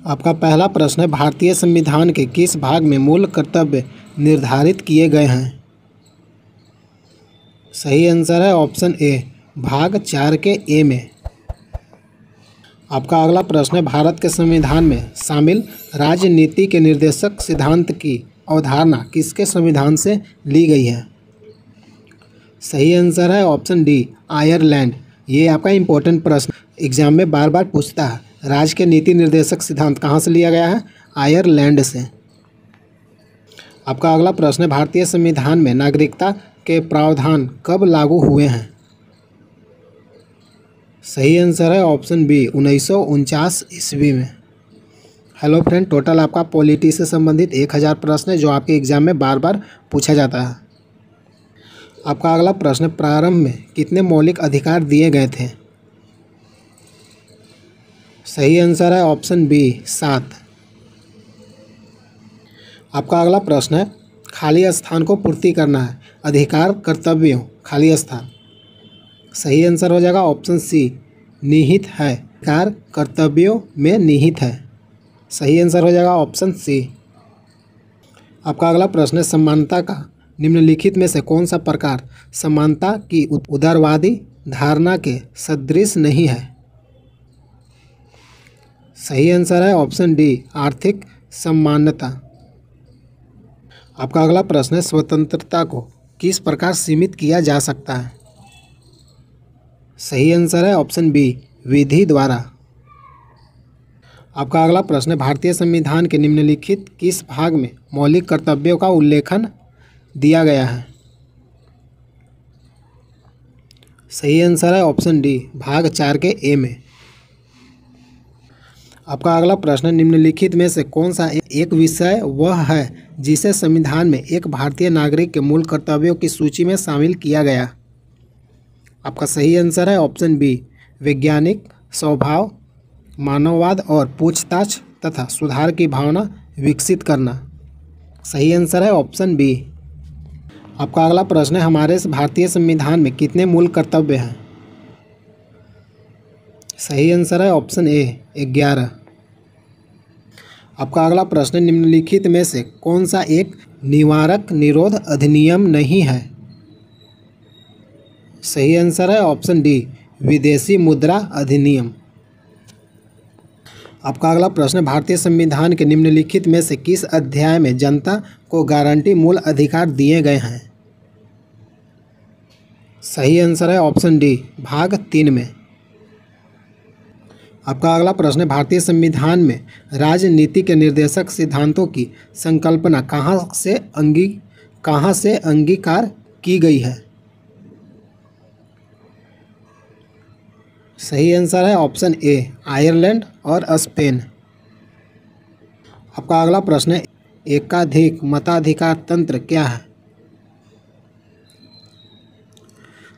आपका पहला प्रश्न है, भारतीय संविधान के किस भाग में मूल कर्तव्य निर्धारित किए गए हैं? सही आंसर है ऑप्शन ए, भाग 4 के ए में। आपका अगला प्रश्न है, भारत के संविधान में शामिल राजनीति के निर्देशक सिद्धांत की अवधारणा किसके संविधान से ली गई है? सही आंसर है ऑप्शन डी, आयरलैंड। ये आपका इम्पोर्टेंट प्रश्न एग्जाम में बार बार पूछता है। राज्य के नीति निर्देशक सिद्धांत कहाँ से लिया गया है? आयरलैंड से। आपका अगला प्रश्न है, भारतीय संविधान में नागरिकता के प्रावधान कब लागू हुए हैं? सही आंसर है ऑप्शन बी, 1949 ईस्वी में। हेलो फ्रेंड, टोटल आपका पॉलिटी से संबंधित 1000 प्रश्न है जो आपके एग्जाम में बार बार पूछा जाता है। आपका अगला प्रश्न, प्रारंभ में कितने मौलिक अधिकार दिए गए थे? सही आंसर है ऑप्शन बी, 7। आपका अगला प्रश्न है, खाली स्थान को पूर्ति करना है, अधिकार कर्तव्यों खाली स्थान। सही आंसर हो जाएगा ऑप्शन सी, निहित है। अधिकार कर्तव्यों में निहित है। सही आंसर हो जाएगा ऑप्शन सी। आपका अगला प्रश्न है, समानता का निम्नलिखित में से कौन सा प्रकार समानता की उदारवादी धारणा के सदृश नहीं है? सही आंसर है ऑप्शन डी, आर्थिक समानता। आपका अगला प्रश्न है, स्वतंत्रता को किस प्रकार सीमित किया जा सकता है? सही आंसर है ऑप्शन बी, विधि द्वारा। आपका अगला प्रश्न है, भारतीय संविधान के निम्नलिखित किस भाग में मौलिक कर्तव्यों का उल्लेखन दिया गया है? सही आंसर है ऑप्शन डी, भाग 4 के ए में। आपका अगला प्रश्न, निम्नलिखित में से कौन सा एक विषय वह है जिसे संविधान में एक भारतीय नागरिक के मूल कर्तव्यों की सूची में शामिल किया गया? आपका सही आंसर है ऑप्शन बी, वैज्ञानिक स्वभाव, मानववाद और पूछताछ तथा सुधार की भावना विकसित करना। सही आंसर है ऑप्शन बी। आपका अगला प्रश्न है, हमारे भारतीय संविधान में कितने मूल कर्तव्य हैं? सही आंसर है ऑप्शन ए, 11। आपका अगला प्रश्न, निम्नलिखित में से कौन सा एक निवारक निरोध अधिनियम नहीं है? सही आंसर है ऑप्शन डी, विदेशी मुद्रा अधिनियम। आपका अगला प्रश्न, भारतीय संविधान के निम्नलिखित में से किस अध्याय में जनता को गारंटी मूल अधिकार दिए गए हैं? सही आंसर है ऑप्शन डी, भाग 3 में। आपका अगला प्रश्न, भारतीय संविधान में राजनीति के निर्देशक सिद्धांतों की संकल्पना कहाँ से अंगीकार की गई है? सही आंसर है ऑप्शन ए, आयरलैंड और स्पेन। आपका अगला प्रश्न, एकाधिक मताधिकार तंत्र क्या है?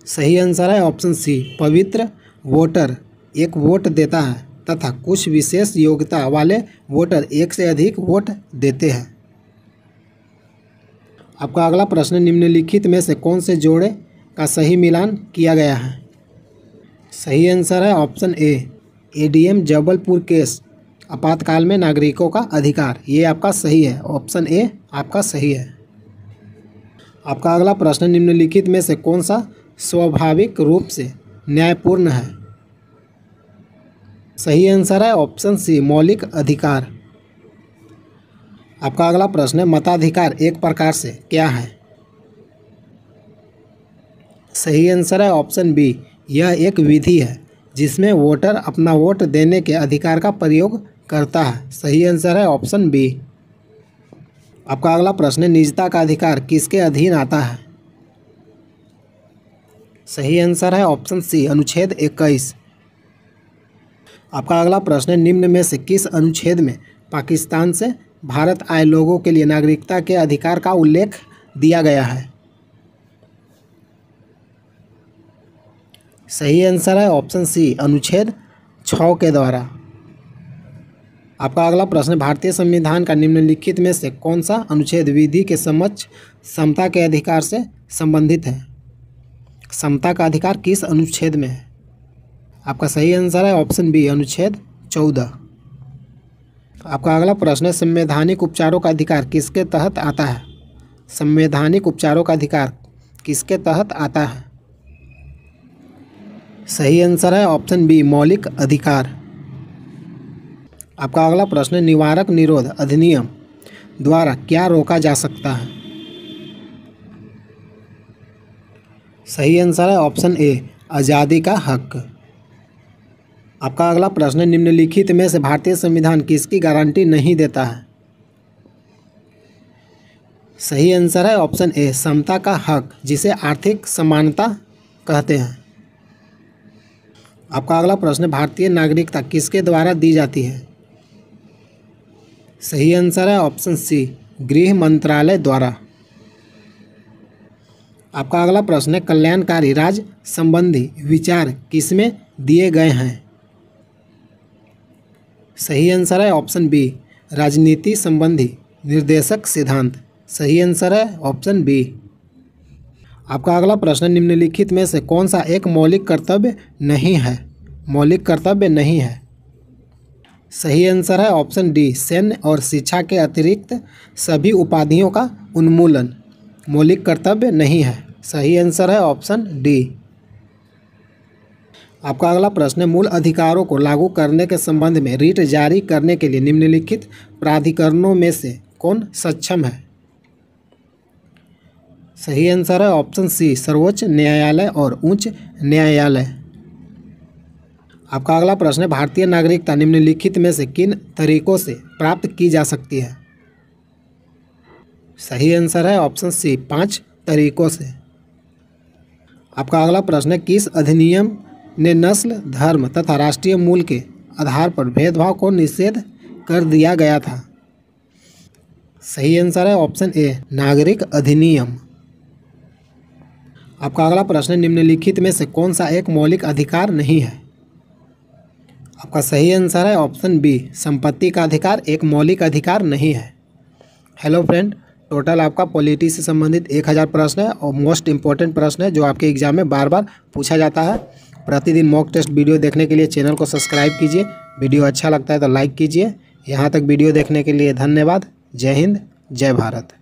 सही आंसर है ऑप्शन सी, पवित्र वोटर एक वोट देता है तथा कुछ विशेष योग्यता वाले वोटर एक से अधिक वोट देते हैं। आपका अगला प्रश्न, निम्नलिखित में से कौन से जोड़े का सही मिलान किया गया है? सही आंसर है option A, ADM Jabalpur case, आपातकाल में नागरिकों का अधिकार। ये आपका सही है, ऑप्शन ए आपका सही है। आपका अगला प्रश्न, निम्नलिखित में से कौन सा स्वाभाविक रूप से न्यायपूर्ण है? सही आंसर है ऑप्शन सी, मौलिक अधिकार। आपका अगला प्रश्न है, मताधिकार एक प्रकार से क्या है? सही आंसर है ऑप्शन बी, यह एक विधि है जिसमें वोटर अपना वोट देने के अधिकार का प्रयोग करता है। सही आंसर है ऑप्शन बी। आपका अगला प्रश्न, निजता का अधिकार किसके अधीन आता है? सही आंसर है ऑप्शन सी, अनुच्छेद 21। आपका अगला प्रश्न, निम्न में से किस अनुच्छेद में पाकिस्तान से भारत आए लोगों के लिए नागरिकता के अधिकार का उल्लेख दिया गया है? सही आंसर है ऑप्शन सी, अनुच्छेद 6 के द्वारा। आपका अगला प्रश्न, भारतीय संविधान का निम्नलिखित में से कौन सा अनुच्छेद विधि के समक्ष समता के अधिकार से संबंधित है? समता का अधिकार किस अनुच्छेद में है? आपका सही आंसर है ऑप्शन बी, अनुच्छेद 14। आपका अगला प्रश्न है, संवैधानिक उपचारों का अधिकार किसके तहत आता है? संवैधानिक उपचारों का अधिकार किसके तहत आता है? सही आंसर है ऑप्शन बी, मौलिक अधिकार। आपका अगला प्रश्न है, निवारक निरोध अधिनियम द्वारा क्या रोका जा सकता है? सही आंसर है ऑप्शन ए, आज़ादी का हक। आपका अगला प्रश्न है, निम्नलिखित में से भारतीय संविधान किसकी गारंटी नहीं देता है? सही आंसर है ऑप्शन ए, समता का हक, जिसे आर्थिक समानता कहते हैं। आपका अगला प्रश्न है, भारतीय नागरिकता किसके द्वारा दी जाती है? सही आंसर है ऑप्शन सी, गृह मंत्रालय द्वारा। आपका अगला प्रश्न है, कल्याणकारी राज्य संबंधी विचार किसमें दिए गए हैं? सही आंसर है ऑप्शन बी, राजनीति संबंधी निर्देशक सिद्धांत। सही आंसर है ऑप्शन बी। आपका अगला प्रश्न, निम्नलिखित में से कौन सा एक मौलिक कर्तव्य नहीं है? मौलिक कर्तव्य नहीं है। सही आंसर है ऑप्शन डी, सैन्य और शिक्षा के अतिरिक्त सभी उपाधियों का उन्मूलन मौलिक कर्तव्य नहीं है। सही आंसर है ऑप्शन डी। आपका अगला प्रश्न है, मूल अधिकारों को लागू करने के संबंध में रिट जारी करने के लिए निम्नलिखित प्राधिकरणों में से कौन सक्षम है? सही आंसर है ऑप्शन सी, सर्वोच्च न्यायालय और उच्च न्यायालय। आपका अगला प्रश्न है, भारतीय नागरिकता निम्नलिखित में से किन तरीकों से प्राप्त की जा सकती है? सही आंसर है ऑप्शन सी, 5 तरीकों से। आपका अगला प्रश्न है, किस अधिनियम ने नस्ल, धर्म तथा राष्ट्रीय मूल के आधार पर भेदभाव को निषेध कर दिया गया था? सही आंसर है ऑप्शन ए, नागरिक अधिनियम। आपका अगला प्रश्न है, निम्नलिखित में से कौन सा एक मौलिक अधिकार नहीं है? आपका सही आंसर है ऑप्शन बी, संपत्ति का अधिकार एक मौलिक अधिकार नहीं है। हेलो फ्रेंड, टोटल आपका पॉलिटी से संबंधित 1000 प्रश्न है और मोस्ट इंपॉर्टेंट प्रश्न है जो आपके एग्जाम में बार बार पूछा जाता है। प्रतिदिन मॉक टेस्ट वीडियो देखने के लिए चैनल को सब्सक्राइब कीजिए। वीडियो अच्छा लगता है तो लाइक कीजिए। यहाँ तक वीडियो देखने के लिए धन्यवाद। जय हिंद, जय भारत।